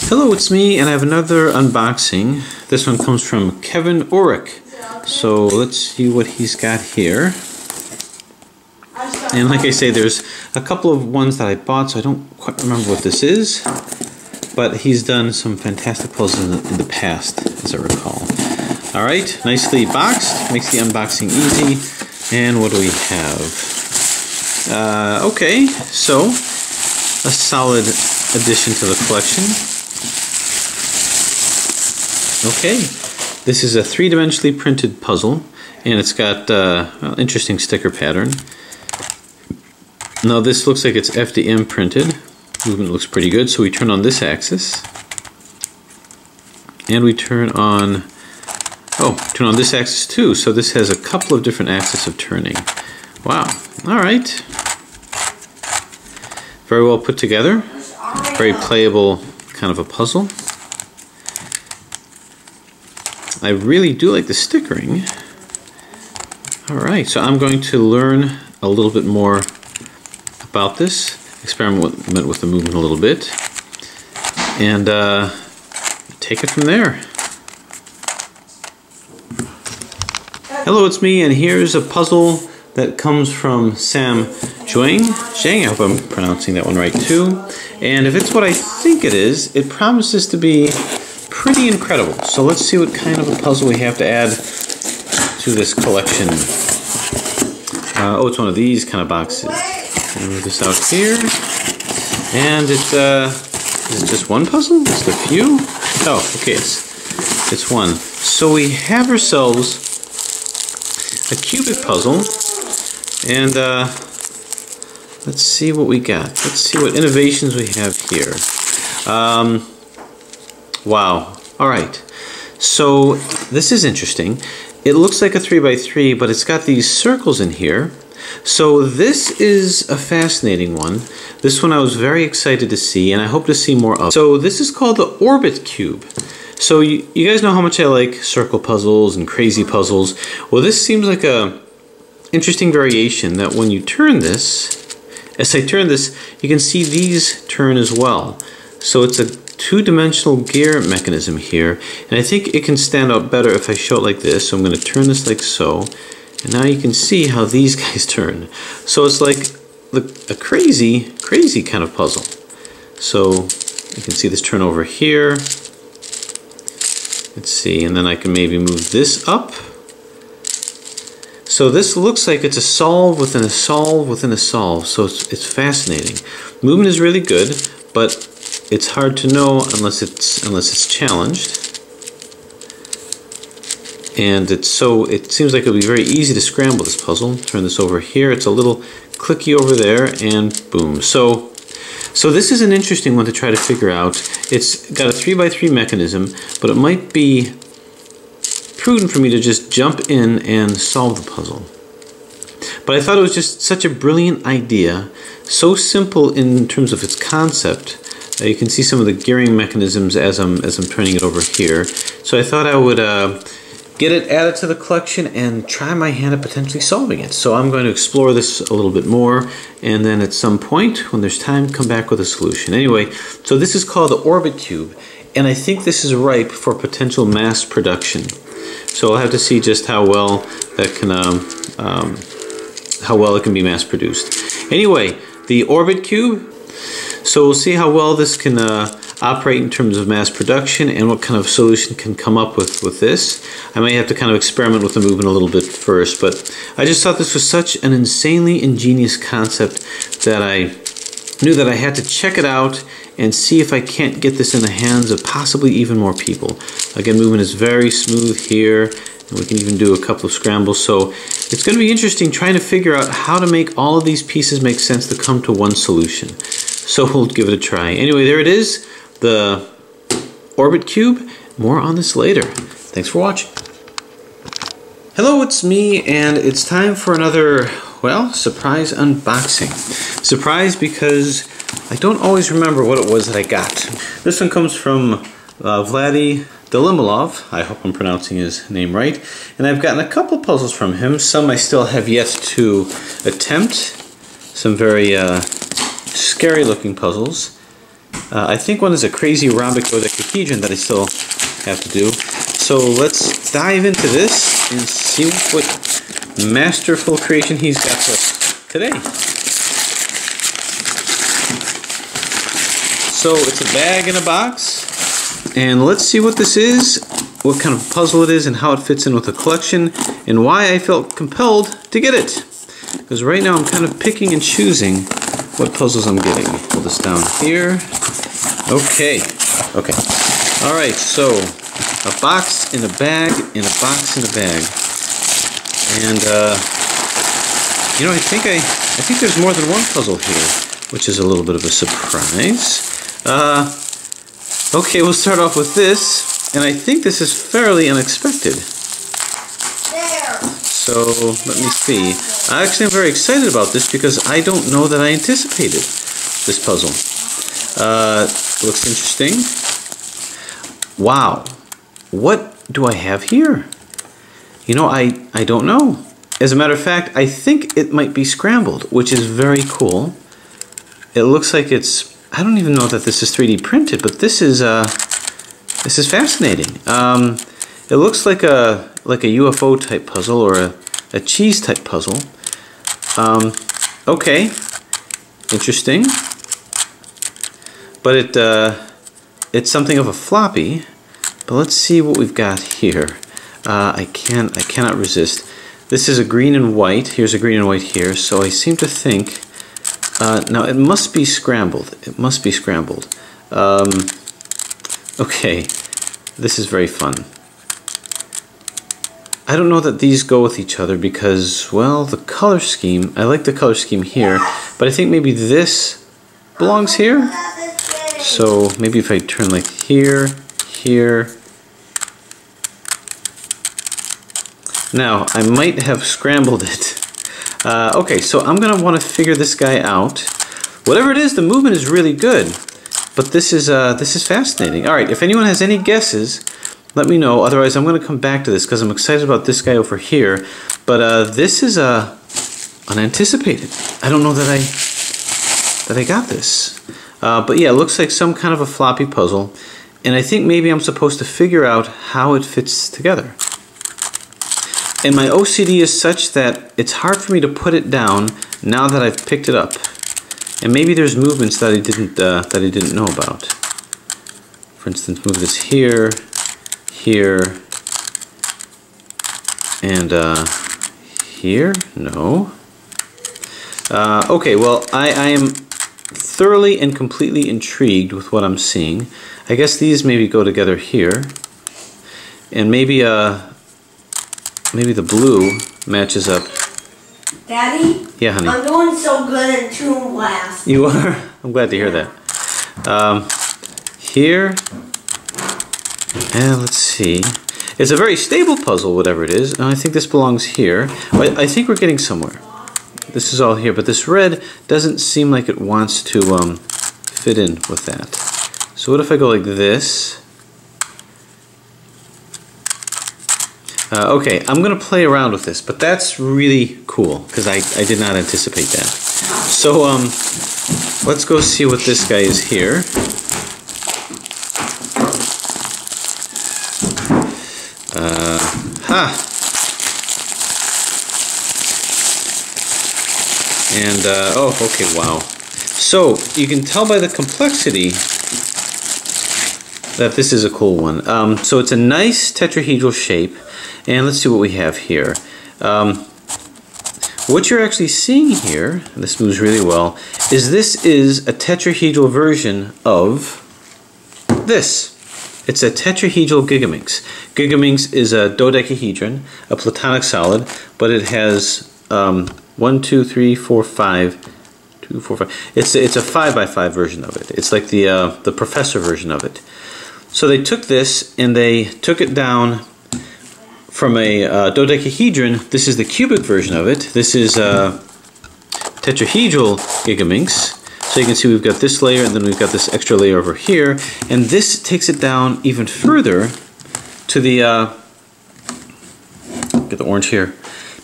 Hello, it's me, and I have another unboxing. This one comes from Kevin Uhrik. So let's see what he's got here. And like I say, there's a couple of ones that I bought, so I don't quite remember what this is. But he's done some fantastic puzzles in the past, as I recall. Alright, nicely boxed, makes the unboxing easy. And what do we have? Okay, so a solid addition to the collection. Okay, this is a three-dimensionally printed puzzle, and it's got well, interesting sticker pattern. Now this looks like it's FDM printed. Movement looks pretty good, so we turn on this axis. And we turn on this axis too, so this has a couple of different axes of turning. Wow, alright. Very well put together. Very playable kind of a puzzle. I really do like the stickering. Alright, so I'm going to learn a little bit more about this, experiment with the movement a little bit, and take it from there. Hello, it's me, and here's a puzzle that comes from Jiang. I hope I'm pronouncing that one right too. And if it's what I think it is, it promises to be pretty incredible. So let's see what kind of a puzzle we have to add to this collection. Oh, it's one of these kind of boxes. I'll move this out here. And is it just one puzzle? Is it a few? Oh, okay, it's one. So we have ourselves a cubic puzzle, and let's see what we got. Let's see what innovations we have here. Wow. Alright, so this is interesting. It looks like a 3x3, but it's got these circles in here. So this is a fascinating one. This one I was very excited to see, and I hope to see more of. So this is called the Orbit Cube. So you guys know how much I like circle puzzles and crazy puzzles. Well, this seems like a interesting variation that when you turn this, as I turn this, you can see these turn as well. So it's a two-dimensional gear mechanism here, and I think it can stand out better if I show it like this. So I'm going to turn this like so, and now you can see how these guys turn. So it's like a crazy kind of puzzle. So you can see this turn over here. Let's see, and then I can maybe move this up. So this looks like it's a solve within a solve within a solve. So it's fascinating. Movement is really good, but it's hard to know unless it's challenged. And it seems like it'll be very easy to scramble this puzzle. Turn this over here. It's a little clicky over there, and boom. So this is an interesting one to try to figure out. It's got a 3x3 mechanism, but it might be prudent for me to just jump in and solve the puzzle. But I thought it was just such a brilliant idea, so simple in terms of its concept. You can see some of the gearing mechanisms as I'm turning it over here. So I thought I would get it added to the collection and try my hand at potentially solving it. So I'm going to explore this a little bit more, and then at some point when there's time, come back with a solution. Anyway, so this is called the Orbit Cube, and I think this is ripe for potential mass production. So I'll have to see just how well that can how well it can be mass produced. Anyway, the Orbit Cube. So we'll see how well this can operate in terms of mass production and what kind of solution can come up with this. I may have to kind of experiment with the movement a little bit first, but I just thought this was such an insanely ingenious concept that I knew that I had to check it out and see if I can't get this in the hands of possibly even more people. Again, movement is very smooth here, and we can even do a couple of scrambles. So it's going to be interesting trying to figure out how to make all of these pieces make sense to come to one solution. So we'll give it a try. Anyway, there it is, the Orbit Cube. More on this later. Thanks for watching. Hello, it's me, and it's time for another, well, surprise unboxing. Surprise because I don't always remember what it was that I got. This one comes from Vladi Delimollov. I hope I'm pronouncing his name right. And I've gotten a couple puzzles from him. Some I still have yet to attempt. Some very scary looking puzzles. I think one is a crazy rhombic dodecahedron that I still have to do. So let's dive into this and see what masterful creation he's got for us today. So it's a bag in a box, and let's see what this is, what kind of puzzle it is, and how it fits in with the collection, and why I felt compelled to get it. Because right now I'm kind of picking and choosing what puzzles I'm getting. Hold this down here. Okay. Alright, so a box in a bag, in a box in a bag. And you know, I think there's more than one puzzle here, which is a little bit of a surprise. Okay, we'll start off with this, and I think this is fairly unexpected. So let me see. Actually, I'm very excited about this because I don't know that I anticipated this puzzle. Looks interesting. Wow. What do I have here? You know, I don't know. As a matter of fact, I think it might be scrambled, which is very cool. It looks like it's, I don't even know that this is 3D printed, but this is fascinating. It looks like a UFO type puzzle or a cheese type puzzle. Okay, interesting. But it's something of a floppy. But let's see what we've got here. I cannot resist. This is a green and white. Here's a green and white here. So I seem to think. Now it must be scrambled. It must be scrambled. Okay, this is very fun. I don't know that these go with each other because, well, the color scheme, I like the color scheme here, but I think maybe this belongs here. So maybe if I turn like here, here. Now, I might have scrambled it. Okay, so I'm gonna want to figure this guy out. Whatever it is, the movement is really good, but this is fascinating. All right, if anyone has any guesses, let me know. Otherwise, I'm going to come back to this because I'm excited about this guy over here. But this is unanticipated. I don't know that I got this. But yeah, it looks like some kind of a floppy puzzle, and I think maybe I'm supposed to figure out how it fits together. And my OCD is such that it's hard for me to put it down now that I've picked it up. And maybe there's movements that I didn't know about. For instance, move this here, here, and here. No. Okay. Well, I am thoroughly and completely intrigued with what I'm seeing. I guess these maybe go together here, and maybe the blue matches up. Daddy? Yeah, honey? I'm doing so good in Toon Blast. You are? I'm glad to hear that. Here, and let's see. It's a very stable puzzle, whatever it is, and I think this belongs here. I think we're getting somewhere. This is all here, but this red doesn't seem like it wants to fit in with that. So what if I go like this? Okay, I'm going to play around with this, but that's really cool because I did not anticipate that. So let's go see what this guy is here. And oh, okay, wow. So you can tell by the complexity that this is a cool one. So it's a nice tetrahedral shape. And let's see what we have here. What you're actually seeing here, and this moves really well, is this is a tetrahedral version of this. It's a Tetrahedral Gigaminx. Gigaminx is a dodecahedron, a platonic solid, but it has 1, 2, 3, 4, 5. 2, 4, 5. It's a 5x5 version of it. It's like the professor version of it. So they took this and they took it down from a dodecahedron. This is the cubic version of it. This is Tetrahedral Gigaminx. So you can see we've got this layer and then we've got this extra layer over here. And this takes it down even further to the, get the orange here,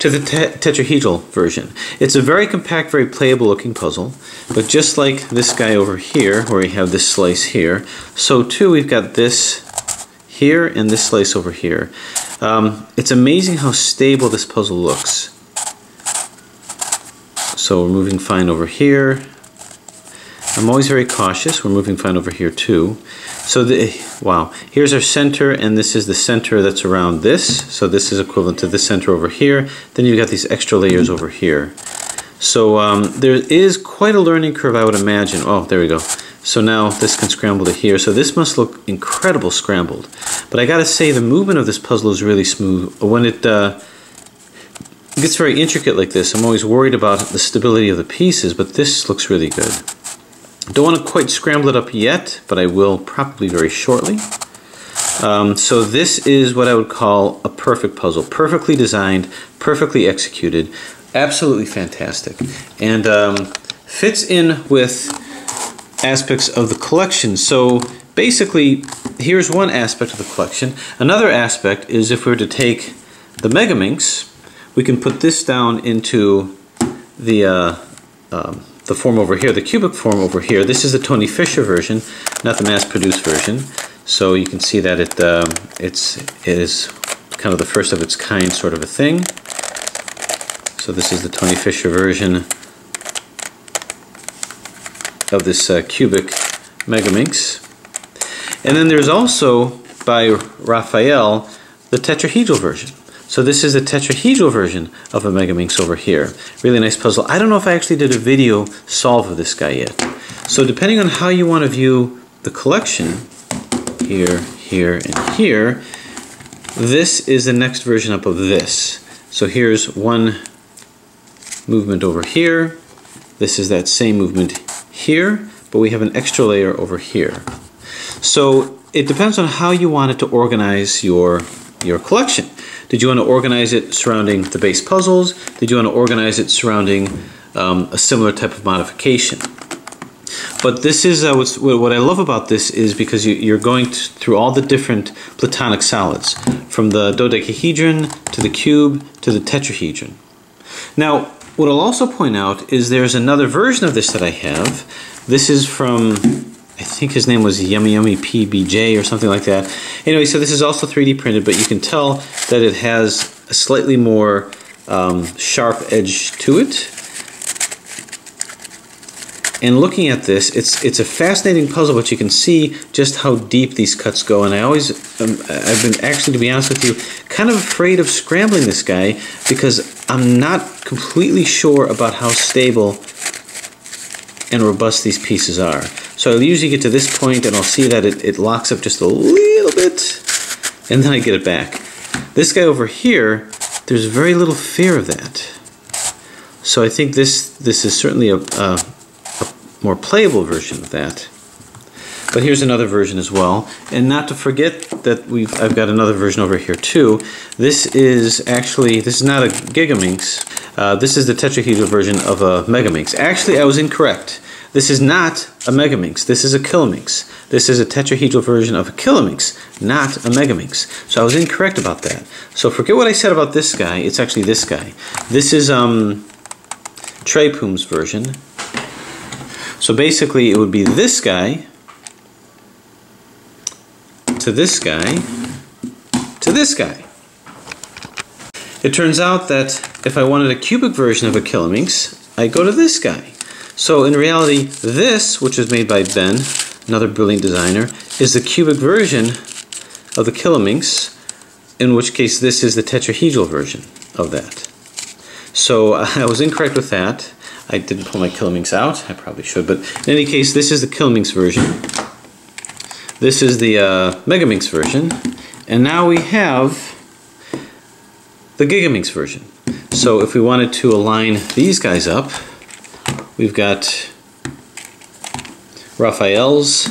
to the tetrahedral version. It's a very compact, very playable looking puzzle, but just like this guy over here, where we have this slice here, so too we've got this here and this slice over here. It's amazing how stable this puzzle looks. So we're moving fine over here. I'm always very cautious. We're moving fine over here too. So wow, here's our center, and this is the center that's around this. So this is equivalent to this center over here. Then you've got these extra layers over here. So there is quite a learning curve, I would imagine. Oh, there we go. So now this can scramble to here. So this must look incredible scrambled. But I gotta say, the movement of this puzzle is really smooth. When it gets very intricate like this, I'm always worried about the stability of the pieces, but this looks really good. Don't want to quite scramble it up yet, but I will probably very shortly. So this is what I would call a perfect puzzle. Perfectly designed, perfectly executed, absolutely fantastic. And fits in with aspects of the collection. So basically, here's one aspect of the collection. Another aspect is if we were to take the Megaminx, we can put this down into the form over here, the cubic form over here. This is the Tony Fisher version, not the mass-produced version. So you can see that it is kind of the first of its kind sort of a thing. So this is the Tony Fisher version of this cubic Megaminx. And then there's also, by Raphael, the tetrahedral version. So this is the tetrahedral version of a Megaminx over here. Really nice puzzle. I don't know if I actually did a video solve of this guy yet. So depending on how you want to view the collection, here, here, and here, this is the next version up of this. So here's one movement over here. This is that same movement here, but we have an extra layer over here. So it depends on how you want it to organize your collection. Did you want to organize it surrounding the base puzzles? Did you want to organize it surrounding a similar type of modification? But this is what I love about this is because you're going through all the different platonic solids, from the dodecahedron to the cube to the tetrahedron. Now, what I'll also point out is there's another version of this that I have. This is from, I think his name was Yummy Yummy PBJ or something like that. Anyway, so this is also 3D printed, but you can tell that it has a slightly more sharp edge to it. And looking at this, it's a fascinating puzzle, but you can see just how deep these cuts go. And I've been actually, to be honest with you, kind of afraid of scrambling this guy because I'm not completely sure about how stable and robust these pieces are. So I'll usually get to this point and I'll see that it locks up just a little bit, and then I get it back. This guy over here, there's very little fear of that. So I think this is certainly a more playable version of that. But here's another version as well. And not to forget that I've got another version over here too. This is not a Gigaminx. This is the tetrahedral version of a Megaminx. Actually, I was incorrect. This is not a Megaminx. This is a Kilominx. This is a tetrahedral version of a Kilominx, not a Megaminx. So I was incorrect about that. So forget what I said about this guy. It's actually this guy. This is Trepum's version. So basically it would be this guy to this guy to this guy. It turns out that if I wanted a cubic version of a Kilominx, I go to this guy. So in reality, this, which was made by Ben, another brilliant designer, is the cubic version of the Kilominx, in which case this is the tetrahedral version of that. So I was incorrect with that. I didn't pull my Kilominx out. I probably should, but in any case, this is the Kilominx version. This is the Megaminx version, and now we have the Gigaminx version. So if we wanted to align these guys up, we've got Raphael's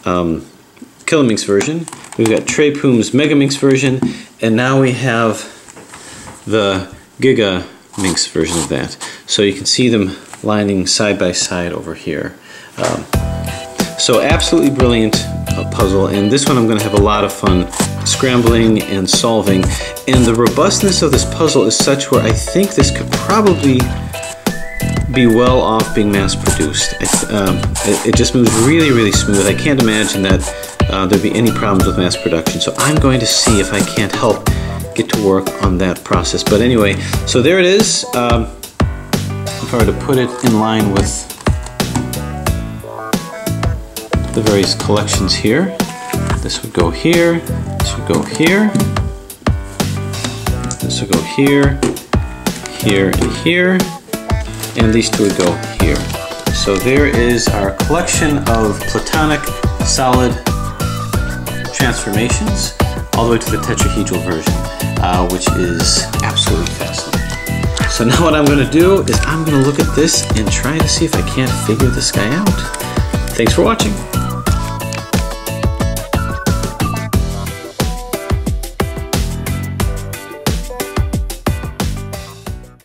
Kilominx version, we've got Trepum's Megaminx version, and now we have the Gigaminx version of that. So you can see them lining side by side over here. So absolutely brilliant puzzle, and this one I'm going to have a lot of fun scrambling and solving. And the robustness of this puzzle is such where I think this could probably be well off being mass produced. It just moves really, really smooth. I can't imagine that there'd be any problems with mass production. So I'm going to see if I can't help get to work on that process. But anyway, so there it is. If I were to put it in line with the various collections here, this would go here, this would go here, this would go here, here, and here, and these two would go here. So there is our collection of platonic solid transformations all the way to the tetrahedral version, which is absolutely fascinating. So now what I'm going to do is I'm going to look at this and try to see if I can't figure this guy out. Thanks for watching.